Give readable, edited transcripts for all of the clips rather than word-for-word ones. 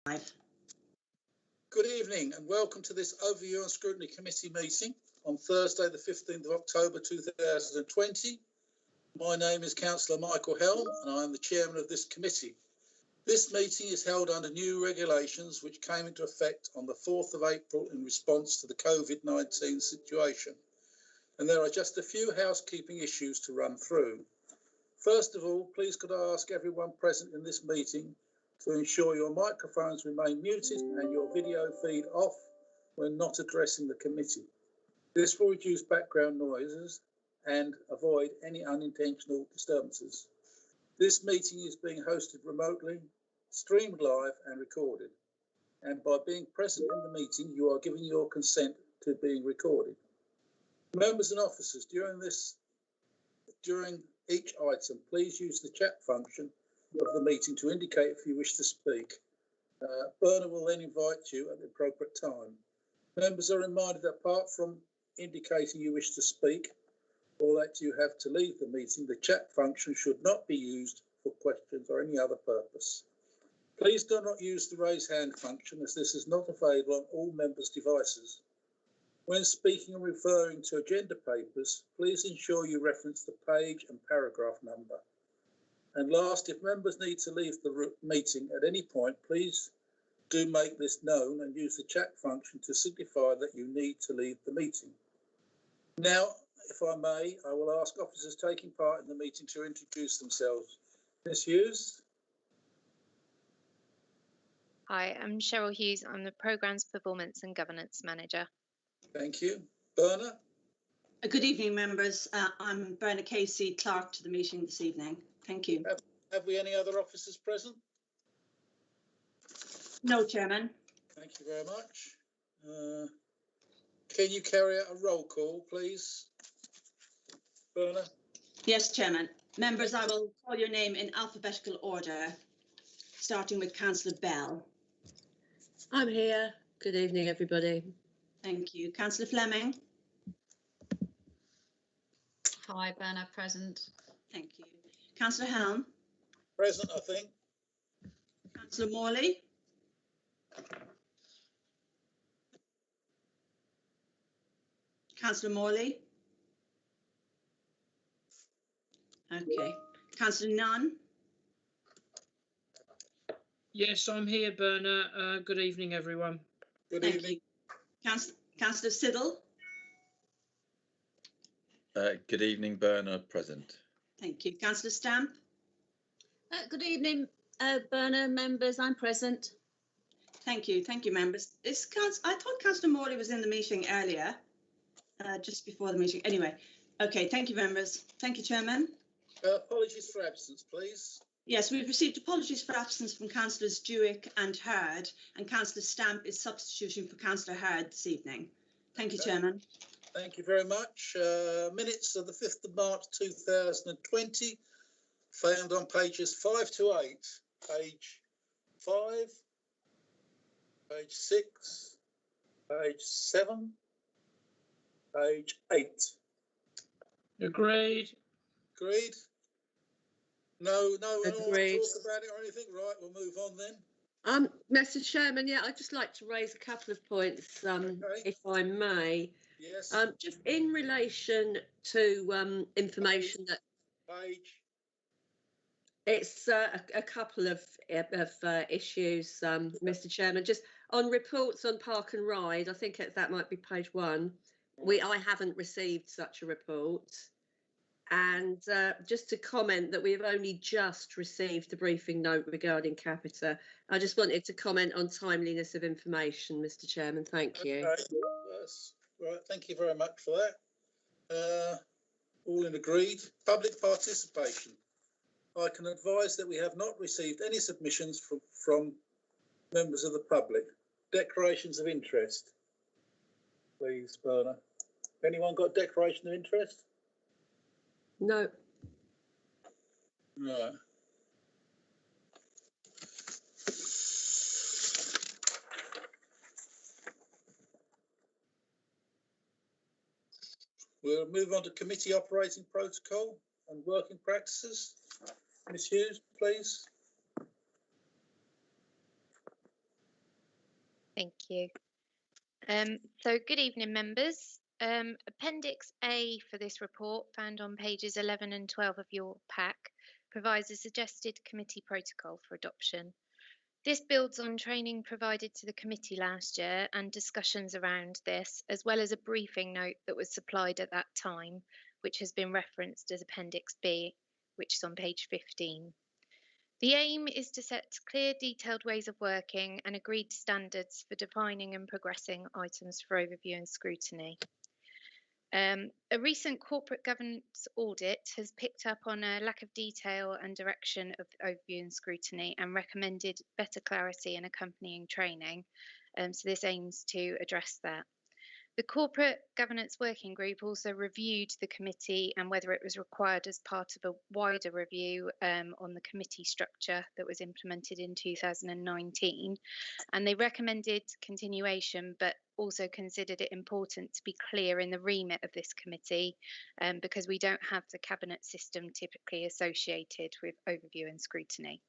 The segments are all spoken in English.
Good evening and welcome to this Overview on Scrutiny Committee meeting on Thursday the 15th of October 2020. My name is Councillor Michael Helm and I am the chairman of this committee. This meeting is held under new regulations which came into effect on the 4th of April in response to the COVID-19 situation. And there are just a few housekeeping issues to run through. First of all, please could I ask everyone present in this meeting to ensure your microphones remain muted and your video feed off when not addressing the committee. This will reduce background noises and avoid any unintentional disturbances. This meeting is being hosted remotely, streamed live and recorded. And by being present in the meeting, you are giving your consent to being recorded. Members and officers, during each item, please use the chat function of the meeting to indicate if you wish to speak. Berna will then invite you at the appropriate time. Members are reminded that apart from indicating you wish to speak or that you have to leave the meeting, the chat function should not be used for questions or any other purpose. Please do not use the raise hand function as this is not available on all members' devices. When speaking and referring to agenda papers, please ensure you reference the page and paragraph number. And last, if members need to leave the meeting at any point, please do make this known and use the chat function to signify that you need to leave the meeting. Now, if I may, I will ask officers taking part in the meeting to introduce themselves. Ms. Hughes. Hi, I'm Cheryl Hughes. I'm the Programmes Performance and Governance Manager. Thank you. Berna. Good evening, members. I'm Berna Casey, clerk to the meeting this evening. Thank you. Have we any other officers present? No, Chairman. Thank you very much. Can you carry out a roll call, please? Berna? Yes, Chairman. Members, I will call your name in alphabetical order, starting with Councillor Bell. I'm here. Good evening, everybody. Thank you. Councillor Fleming. Hi, Berna, present. Thank you. Councillor Helm. Present, I think. Councillor Morley. Councillor Morley. Okay. Councillor Nunn. Yes, I'm here, Berna. Good evening, everyone. Good Thank evening. you. Councillor Siddle. Good evening, Berna, present. Thank you. Councillor Stamp. Good evening, Berna members. I'm present. Thank you. Thank you, members. I thought Councillor Morley was in the meeting earlier, just before the meeting. Anyway, okay. Thank you, members. Thank you, Chairman. Apologies for absence, please. Yes, we've received apologies for absence from Councillors Dewick and Hurd, and Councillor Stamp is substituting for Councillor Hurd this evening. Thank you, Chairman. Thank you very much. Minutes of the 5th of March 2020, found on pages 5 to 8. Page 5, page 6, page 7, page 8. Agreed. Agreed? No, one want to Agreed. talk about it or anything? Right, we'll move on then. Mr. Chairman, yeah, I'd just like to raise a couple of points, Okay. if I may. Yes. Just in relation to information that Page. it's a couple of issues, Mr. Chairman. Just on reports on Park and Ride, I think that might be page 1. I haven't received such a report. And just to comment that we have only just received the briefing note regarding Capita. I just wanted to comment on timeliness of information, Mr. Chairman. Thank you. Okay. Yes. Right. Thank you very much for that. All in agreed. Public participation. I can advise that we have not received any submissions from members of the public. Declarations of interest. Please, Berna. Anyone got declaration of interest? No. Right. We'll move on to committee operating protocol and working practices. Ms. Hughes, please. Thank you. So good evening, members. Appendix A for this report, found on pages 11 and 12 of your pack, provides a suggested committee protocol for adoption. This builds on training provided to the committee last year and discussions around this, as well as a briefing note that was supplied at that time, which has been referenced as Appendix B, which is on page 15. The aim is to set clear, detailed ways of working and agreed standards for defining and progressing items for overview and scrutiny. A recent corporate governance audit has picked up on a lack of detail and direction of overview and scrutiny and recommended better clarity and accompanying training. So this aims to address that. The Corporate Governance Working Group also reviewed the committee and whether it was required as part of a wider review on the committee structure that was implemented in 2019. And they recommended continuation, but also considered it important to be clear in the remit of this committee because we don't have the cabinet system typically associated with overview and scrutiny.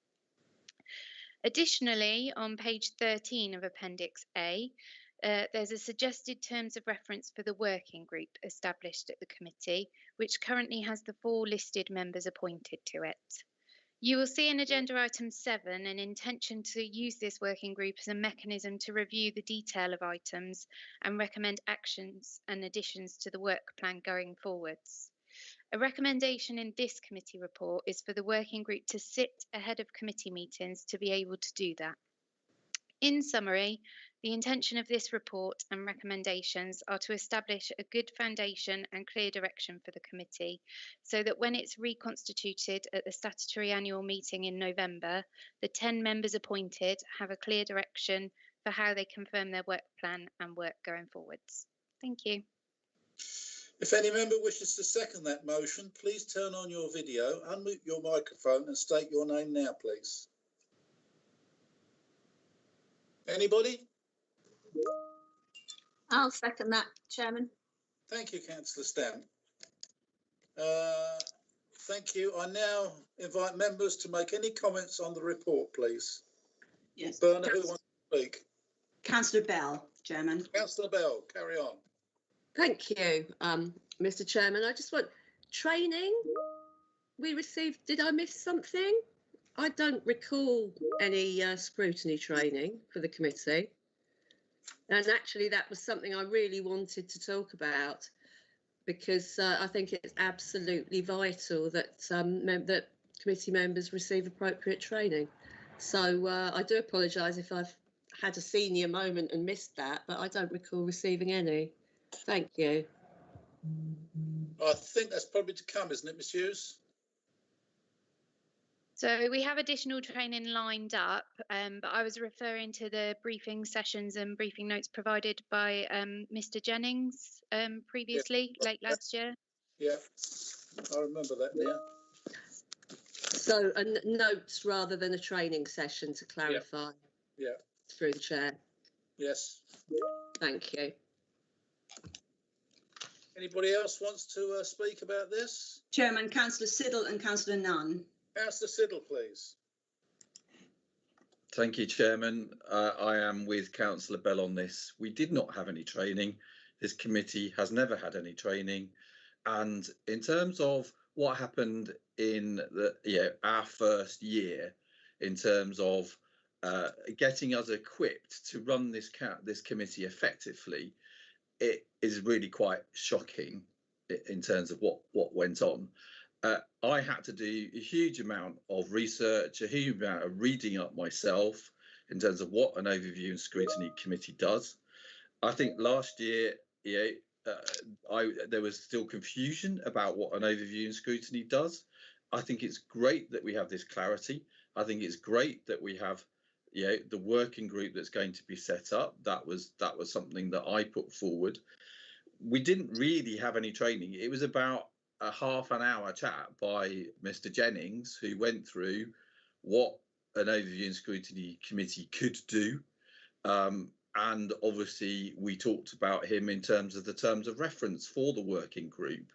Additionally, on page 13 of Appendix A, there's a suggested terms of reference for the working group established at the committee, which currently has the 4 listed members appointed to it. You will see in agenda item 7 an intention to use this working group as a mechanism to review the detail of items and recommend actions and additions to the work plan going forwards. A recommendation in this committee report is for the working group to sit ahead of committee meetings to be able to do that. In summary, the intention of this report and recommendations are to establish a good foundation and clear direction for the committee so that when it's reconstituted at the statutory annual meeting in November, the 10 members appointed have a clear direction for how they confirm their work plan and work going forwards. Thank you. If any member wishes to second that motion, please turn on your video, unmute your microphone and state your name now, please. Anybody? I'll second that, Chairman. Thank you, Councillor Stamp. Thank you. I now invite members to make any comments on the report, please. Yes. Bernard, who wants to speak? Councillor Bell, Chairman. Councillor Bell, carry on. Thank you, Mr. Chairman. I just want training. We received, did I miss something? I don't recall any scrutiny training for the committee. And actually, that was something I really wanted to talk about because I think it's absolutely vital that that committee members receive appropriate training. So I do apologise if I've had a senior moment and missed that, but I don't recall receiving any. Thank you. I think that's probably to come, isn't it, Ms Hughes? So we have additional training lined up, but I was referring to the briefing sessions and briefing notes provided by Mr. Jennings previously, late last year. Yeah, I remember that now. So notes rather than a training session to clarify. Yeah. Through the chair. Yes. Thank you. Anybody else wants to speak about this? Chairman, Councillor Siddle and Councillor Nunn. Councillor Siddle, please. Thank you, Chairman. I am with Councillor Bell on this. We did not have any training. This committee has never had any training. And in terms of what happened in our first year, in terms of getting us equipped to run this committee effectively, it is really quite shocking in terms of what went on. I had to do a huge amount of research, a huge amount of reading up myself in terms of what an overview and scrutiny committee does. I think last year, there was still confusion about what an overview and scrutiny does. I think it's great that we have this clarity. I think it's great that we have the working group that's going to be set up. That was something that I put forward. We didn't really have any training. It was about a half an hour chat by Mr. Jennings, who went through what an overview and scrutiny committee could do. And obviously we talked about him in terms of the terms of reference for the working group.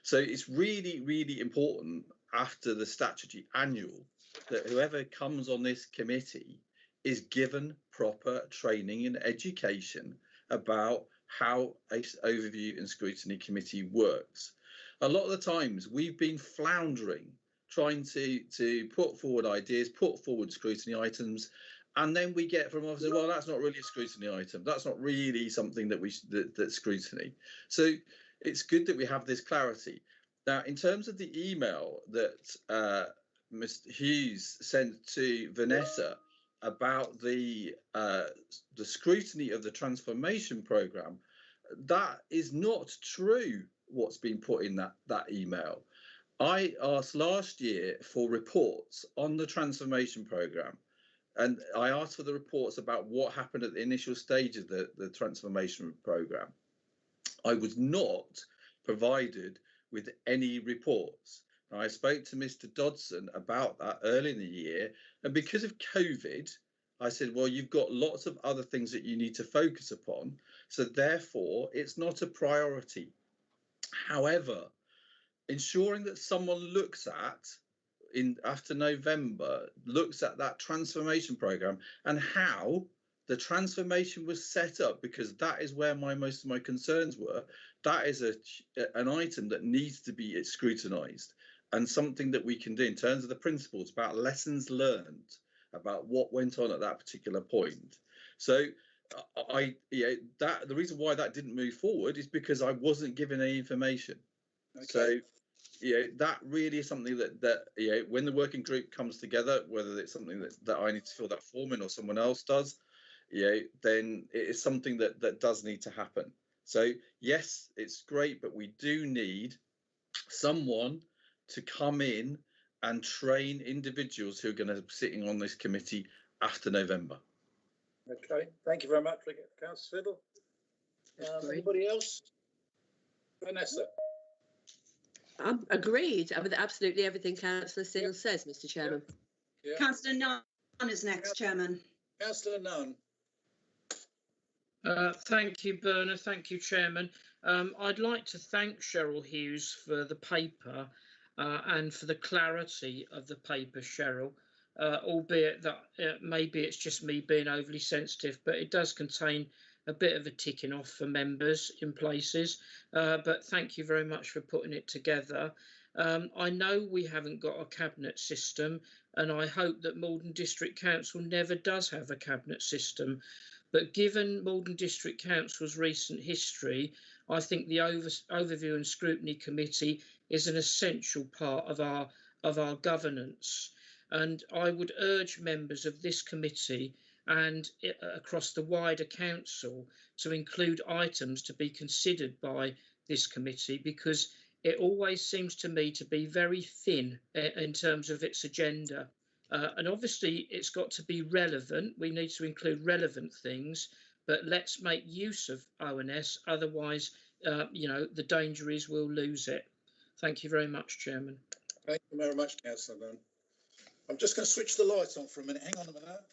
So it's really, really important after the statutory annual that whoever comes on this committee is given proper training and education about how a overview and scrutiny committee works. A lot of the times we've been floundering, trying to put forward ideas, put forward scrutiny items, and then we get from officers, well, that's not really a scrutiny item. That's not really something that that's scrutiny. So it's good that we have this clarity. Now, in terms of the email that Mr. Hughes sent to Vanessa about the scrutiny of the transformation programme, that is not true. What's been put in that email. I asked last year for reports on the transformation programme, and I asked for the reports about what happened at the initial stage of the transformation programme. I was not provided with any reports. Now, I spoke to Mr. Dodson about that early in the year, and because of COVID, I said, well, you've got lots of other things that you need to focus upon, so therefore it's not a priority. However, ensuring that someone looks at after November, looks at that transformation programme and how the transformation was set up, because that is where most of my concerns were. That is an item that needs to be scrutinised, and something that we can do in terms of the principles about lessons learned, about what went on at that particular point. So the reason why that didn't move forward is because I wasn't given any information. Okay. So that really is something that when the working group comes together, whether it's something that I need to fill that form in or someone else does, then it is something that does need to happen. So yes, it's great, but we do need someone to come in and train individuals who are going to be sitting on this committee after November. Okay, thank you very much, Councillor Fiddle. Anybody else? Vanessa. Agreed with absolutely everything Councillor Siddle says, Mr. Chairman. Yeah. Councillor Nunn is next, Chairman. Councillor Nunn. Thank you, Bernard. Thank you, Chairman. I'd like to thank Cheryl Hughes for the paper and for the clarity of the paper, Cheryl, albeit that maybe it's just me being overly sensitive, but it does contain a bit of a ticking off for members in places. But thank you very much for putting it together. I know we haven't got a cabinet system, and I hope that Malden District Council never does have a cabinet system. But given Malden District Council's recent history, I think the Overview and Scrutiny Committee is an essential part of our governance. And I would urge members of this committee and across the wider council to include items to be considered by this committee, because it always seems to me to be very thin in terms of its agenda. And obviously it's got to be relevant. We need to include relevant things, but let's make use of ONS. Otherwise, the danger is we'll lose it. Thank you very much, Chairman. Thank you very much, Councillor Nunn. I'm just going to switch the lights on for a minute. Hang on a minute.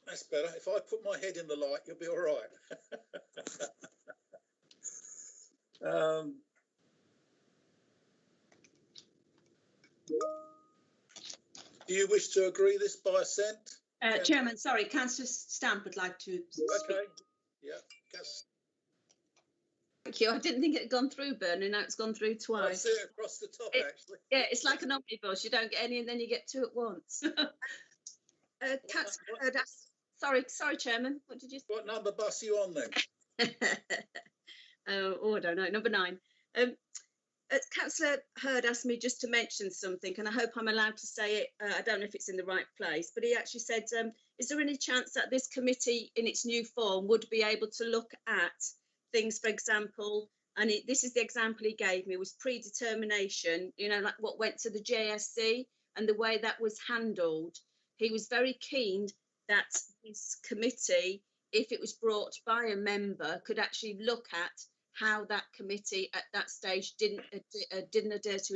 That's better. If I put my head in the light, you'll be all right. Do you wish to agree this by assent? Chairman, sorry, Councillor Stamp would like to speak. Okay. Yeah. Guess. Thank you. I didn't think it had gone through, Bernard. Now it's gone through twice. I see it across the top, actually. Yeah, it's like an omnibus. You don't get any and then you get two at once. Sorry, Chairman. What did you say? What number bus are you on then? I don't know. Number 9. Councillor Hurd asked me just to mention something, and I hope I'm allowed to say it. I don't know if it's in the right place, but he actually said, is there any chance that this committee in its new form would be able to look at things, for example, and this is the example he gave me, was predetermination, like what went to the JSC and the way that was handled. He was very keen that his committee, if it was brought by a member, could actually look at how that committee at that stage didn't adhere to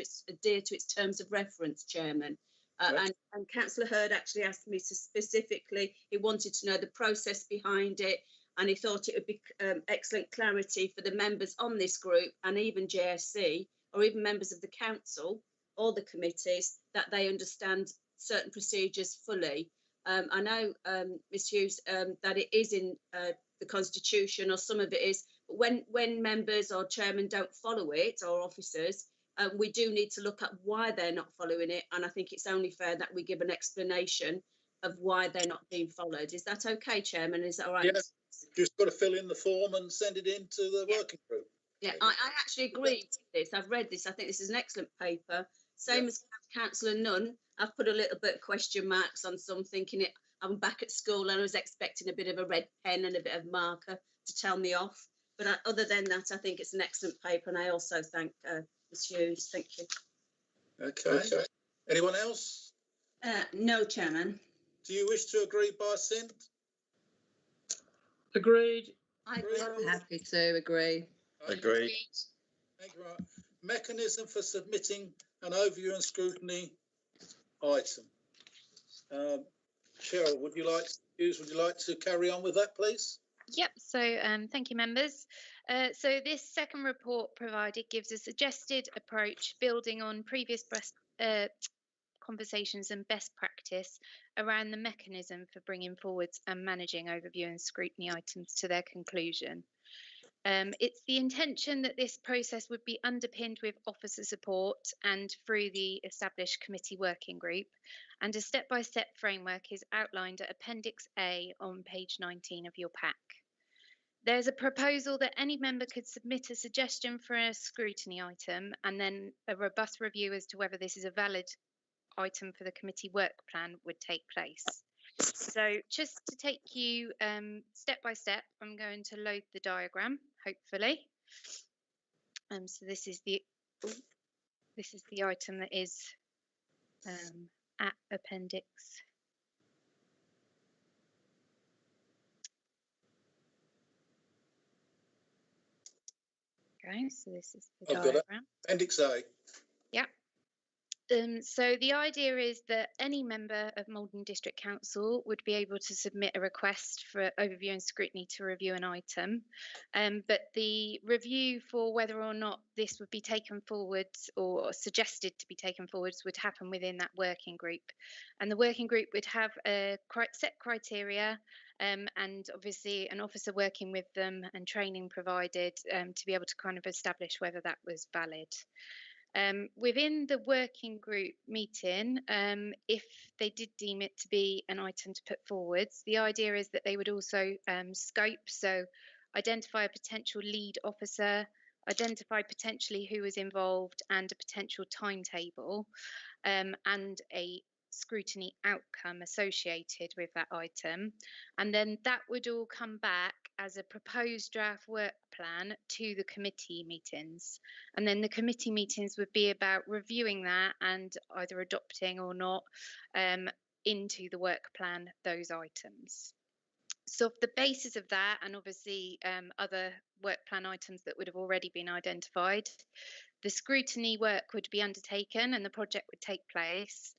its terms of reference, Chairman. Right. And Councillor Hurd actually asked me to specifically, he wanted to know the process behind it, and he thought it would be excellent clarity for the members on this group and even JSC or even members of the council or the committees, that they understand certain procedures fully. I know, Ms Hughes, that it is in the Constitution, or some of it is, but when members or chairmen don't follow it, or officers, we do need to look at why they're not following it, and I think it's only fair that we give an explanation of why they're not being followed. Is that okay, Chairman? Is that all right? Yeah, just got to fill in the form and send it in to the working group. Yeah, I actually agree with this. I've read this. I think this is an excellent paper. Same as Councillor Nunn. I've put a little bit of question marks on some, thinking it. I'm back at school and I was expecting a bit of a red pen and a bit of marker to tell me off. But other than that, I think it's an excellent paper, and I also thank Ms Hughes. Thank you. Okay. Anyone else? No, Chairman. Do you wish to agree by assent? Agreed. I I'm happy to agree. Agreed. Thank you. Right. Mechanism for submitting an overview and scrutiny item. Cheryl, would you like to carry on with that, please? Yep, so thank you, members. So this second report provided gives a suggested approach building on previous conversations and best practice around the mechanism for bringing forwards and managing overview and scrutiny items to their conclusion. It's the intention that this process would be underpinned with officer support and through the established committee working group, and a step-by-step framework is outlined at Appendix A on page 19 of your pack. There's a proposal that any member could submit a suggestion for a scrutiny item, and then a robust review as to whether this is a valid item for the committee work plan would take place. So just to take you step by step, I'm going to load the diagram, hopefully. So this is the item that is at Appendix. Okay, so this is the diagram. Appendix A. Yeah. So the idea is that any member of Malden District Council would be able to submit a request for overview and scrutiny to review an item, but the review for whether or not this would be taken forwards or suggested to be taken forwards would happen within that working group, and the working group would have a set criteria and obviously an officer working with them and training provided to be able to kind of establish whether that was valid. Within the working group meeting, if they did deem it to be an item to put forwards, the idea is that they would also scope, so identify a potential lead officer, identify potentially who was involved and a potential timetable, and a scrutiny outcome associated with that item, and then that would all come back as a proposed draft work plan to the committee meetings, and then the committee meetings would be about reviewing that and either adopting or not into the work plan those items. So off the basis of that, and obviously other work plan items that would have already been identified, the scrutiny work would be undertaken and the project would take place.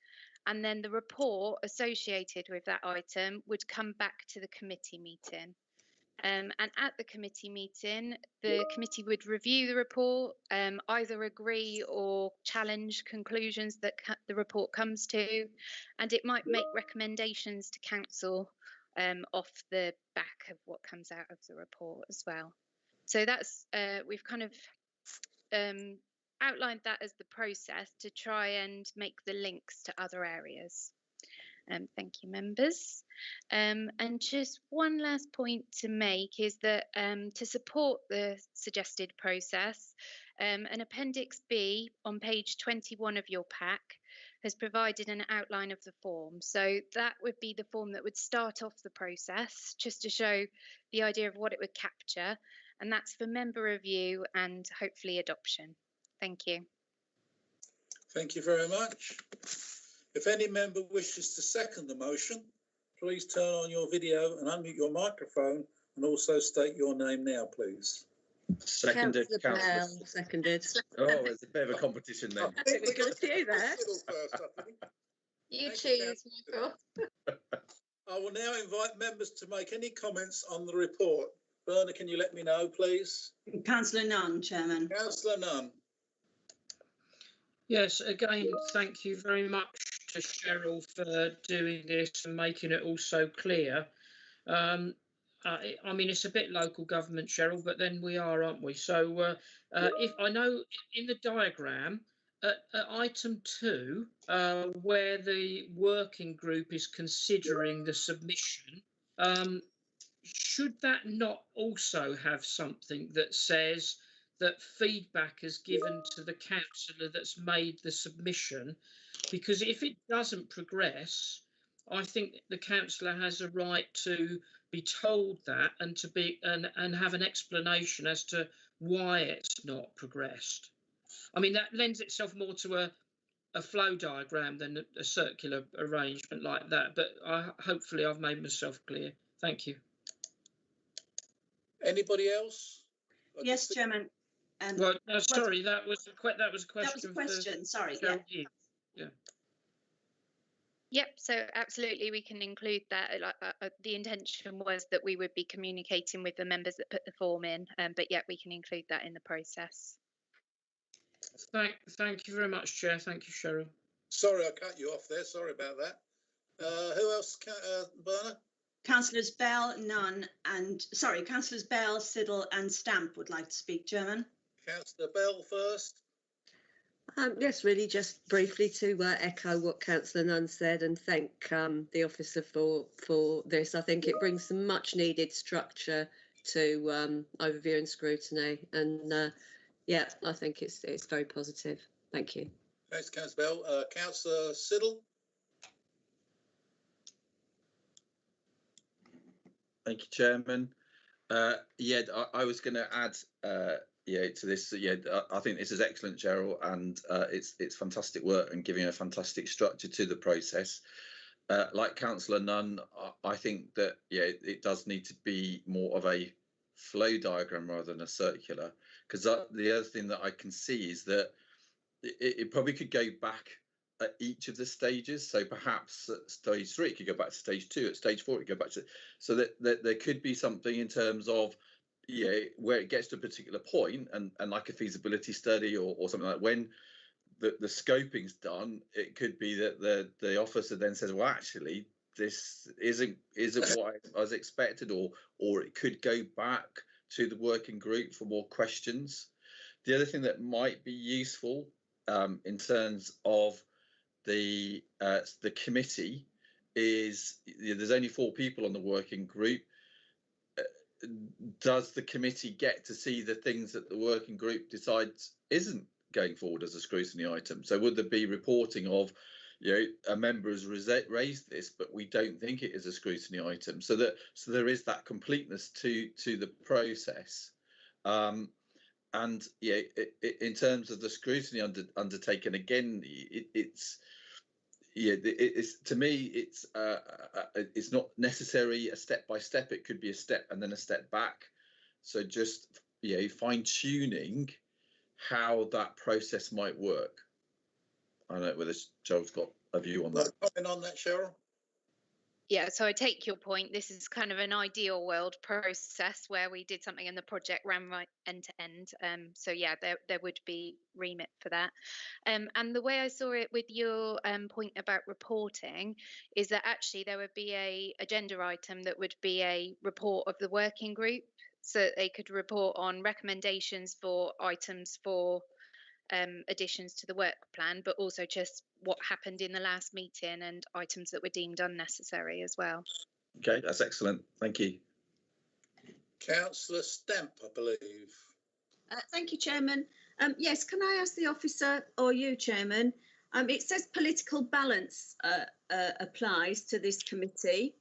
And then the report associated with that item would come back to the committee meeting. And at the committee meeting, the committee would review the report, either agree or challenge conclusions that the report comes to, and it might make recommendations to council off the back of what comes out of the report as well. So that's, we've kind of outlined that as the process to try and make the links to other areas. Thank you, members. And just one last point to make is that to support the suggested process, an Appendix B on page 21 of your pack has provided an outline of the form. So that would be the form that would start off the process, just to show the idea of what it would capture, and that's for member review and hopefully adoption. Thank you. Thank you very much. If any member wishes to second the motion, please turn on your video and unmute your microphone, and also state your name now, please. Seconded. Councillor Bell, seconded. Oh, it's a bit of a competition then. I think we've got a few there. You choose, Michael. I will now invite members to make any comments on the report. Berna, can you let me know, please? Councillor Nunn, Chairman. Councillor Nunn. Yes, again, thank you very much to Cheryl for doing this and making it all so clear. I mean, it's a bit local government, Cheryl, but then we are, aren't we? So if I know in the diagram, at item 2, where the working group is considering the submission, should that not also have something that says that feedback is given to the councillor that's made the submission? Because if it doesn't progress, I think the councillor has a right to be told that and to be and have an explanation as to why it's not progressed. I mean, that lends itself more to a flow diagram than a circular arrangement like that, but hopefully I've made myself clear. Thank you. Anybody else? Yes, Chairman. Well, no, sorry, that was a question. That was a question. Sorry. Yeah. Yeah. Yep, so absolutely we can include that. The intention was that we would be communicating with the members that put the form in, but yet we can include that in the process. Thank you very much, Chair. Thank you, Cheryl. Sorry, I cut you off there. Sorry about that. Who else? Bernard? Councillors Bell, Nunn, and sorry, Councillors Bell, Siddle, and Stamp would like to speak, Chairman. Councillor Bell first. Yes, really, just briefly to echo what Councillor Nunn said and thank the officer for this. I think it brings some much needed structure to overview and scrutiny, and yeah, I think it's very positive. Thank you. Thanks, Councillor Bell. Councillor Siddle. Thank you, Chairman. Yeah, I was going to add to this. Yeah, I think this is excellent, Cheryl, and it's fantastic work and giving a fantastic structure to the process. Like Councillor Nunn, I think that it does need to be more of a flow diagram rather than a circular, because the other thing that I can see is that it probably could go back at each of the stages. So perhaps at stage 3 it could go back to stage 2, at stage 4 it could go back to, so that there could be something in terms of where it gets to a particular point and like a feasibility study or something like that. When the scoping's done, it could be that the officer then says, well, actually this isn't what I was expected, or it could go back to the working group for more questions. The other thing that might be useful in terms of the committee is there's only 4 people on the working group. Does the committee get to see the things that the working group decides isn't going forward as a scrutiny item? So would there be reporting of, a member has raised this, but we don't think it is a scrutiny item, so there is that completeness to the process. And in terms of the scrutiny undertaken, again, it's to me it's not necessary a step by step. It could be a step and then a step back. So just fine tuning how that process might work. I don't know whether Cheryl's got a view on that. Comment on that, Cheryl? Yeah, so I take your point. This is kind of an ideal world process where we did something and the project ran right end to end. So yeah, there would be remit for that. And the way I saw it with your point about reporting is that actually there would be a agenda item that would be a report of the working group, so that they could report on recommendations for items for additions to the work plan, but also just what happened in the last meeting and items that were deemed unnecessary as well. Okay, that's excellent. Thank you. Councillor Stamp, I believe. Thank you, Chairman. Yes, can I ask the officer or you, Chairman? It says political balance applies to this committee.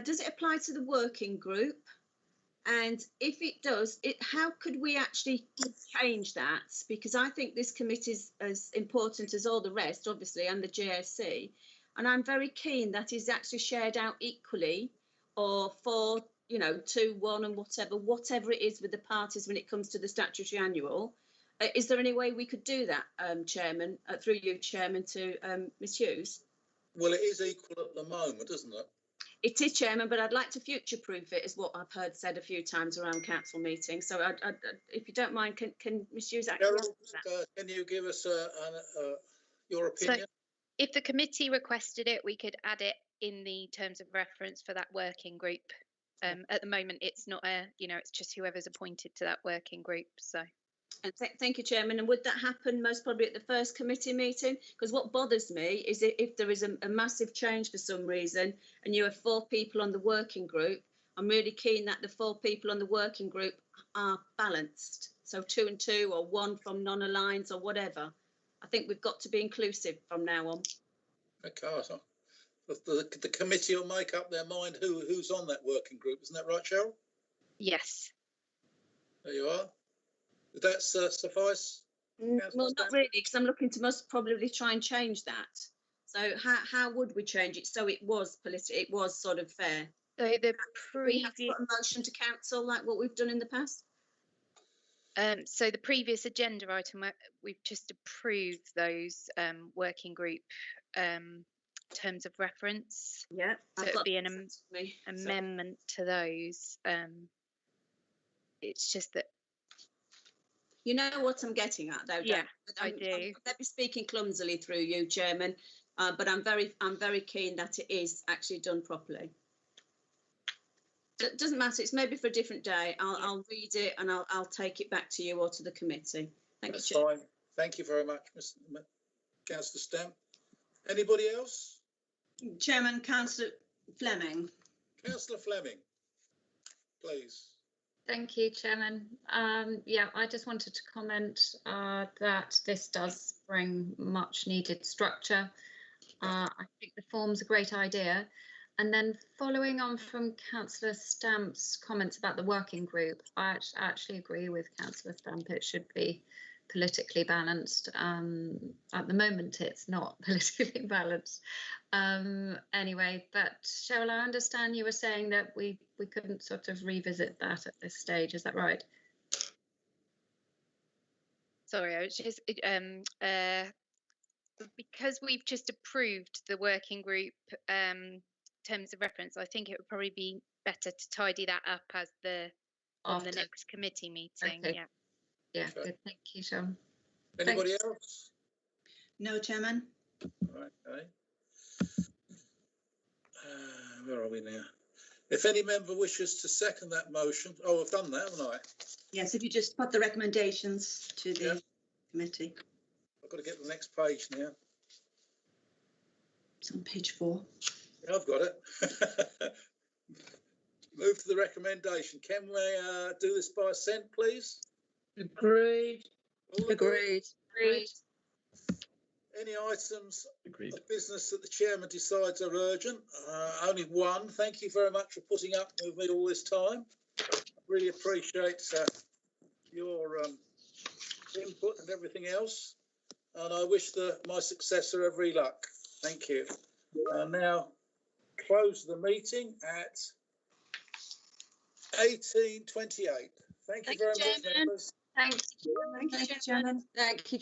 Does it apply to the working group? And if it does, how could we actually change that? Because I think this committee is as important as all the rest, obviously, and the JSC. And I'm very keen that is actually shared out equally, or for, 2, 1 and whatever it is with the parties when it comes to the statutory annual. Is there any way we could do that, Chairman, through you, Chairman, to Ms Hughes? Well, it is equal at the moment, isn't it? It is, Chairman, but I'd like to future-proof it, is what I've heard said a few times around council meetings. So, if you don't mind, can Ms Hughes actually answer that? Can you give us your opinion? So if the committee requested it, we could add it in the terms of reference for that working group. At the moment, it's not it's just whoever's appointed to that working group. So. And thank you, Chairman. And would that happen most probably at the first committee meeting? Because what bothers me is if there is a massive change for some reason and you have 4 people on the working group, I'm really keen that the 4 people on the working group are balanced. So 2 and 2 or 1 from non-aligned or whatever. I think we've got to be inclusive from now on. Okay, so the committee will make up their mind who's on that working group. Isn't that right, Cheryl? Yes. There you are. Would that suffice? Well, not really, because I'm looking to most probably try and change that. So how would we change it so it was it was sort of fair? So the We have to put a motion to council like what we've done in the past. So the previous agenda item, we've just approved those working group terms of reference. Yeah, so it'd be an amendment to those. It's just that. You know what I'm getting at, though. Yeah, I do. I'm maybe speaking clumsily through you, Chairman, but I'm very keen that it is actually done properly. So it doesn't matter. It's maybe for a different day. I'll read it and I'll take it back to you or to the committee. Thank you, Chairman. Fine. Thank you very much, Councillor Stamp. Anybody else? Chairman, Councillor Fleming. Councillor Fleming, please. Thank you, Chairman. Yeah, I just wanted to comment that this does bring much needed structure. I think the form's a great idea. And then following on from Councillor Stamp's comments about the working group, I actually agree with Councillor Stamp. It should be politically balanced. At the moment, it's not politically balanced. Anyway, but Cheryl, I understand you were saying that we couldn't sort of revisit that at this stage. Is that right? Sorry, I was just because we've just approved the working group terms of reference. I think it would probably be better to tidy that up as on the next committee meeting. Okay. Yeah. Yeah, okay. Good. Thank you, Cheryl. Anybody else? No, Chairman. Right, okay. Where are we now? If any member wishes to second that motion, I've done that, haven't I? Yes, if you just put the recommendations to the committee. I've got to get to the next page now. It's on page 4. Yeah, I've got it. Move to the recommendation. Can we do this by assent, please? Agreed. All Agreed. Any items Agreed. of business that the chairman decides are urgent? Only one. Thank you very much for putting up with me all this time. I really appreciate your input and everything else. And I wish my successor every luck. Thank you. And now close the meeting at 18:28. Thank you very much, members. Thanks. Thank you, Chairman. Thank you,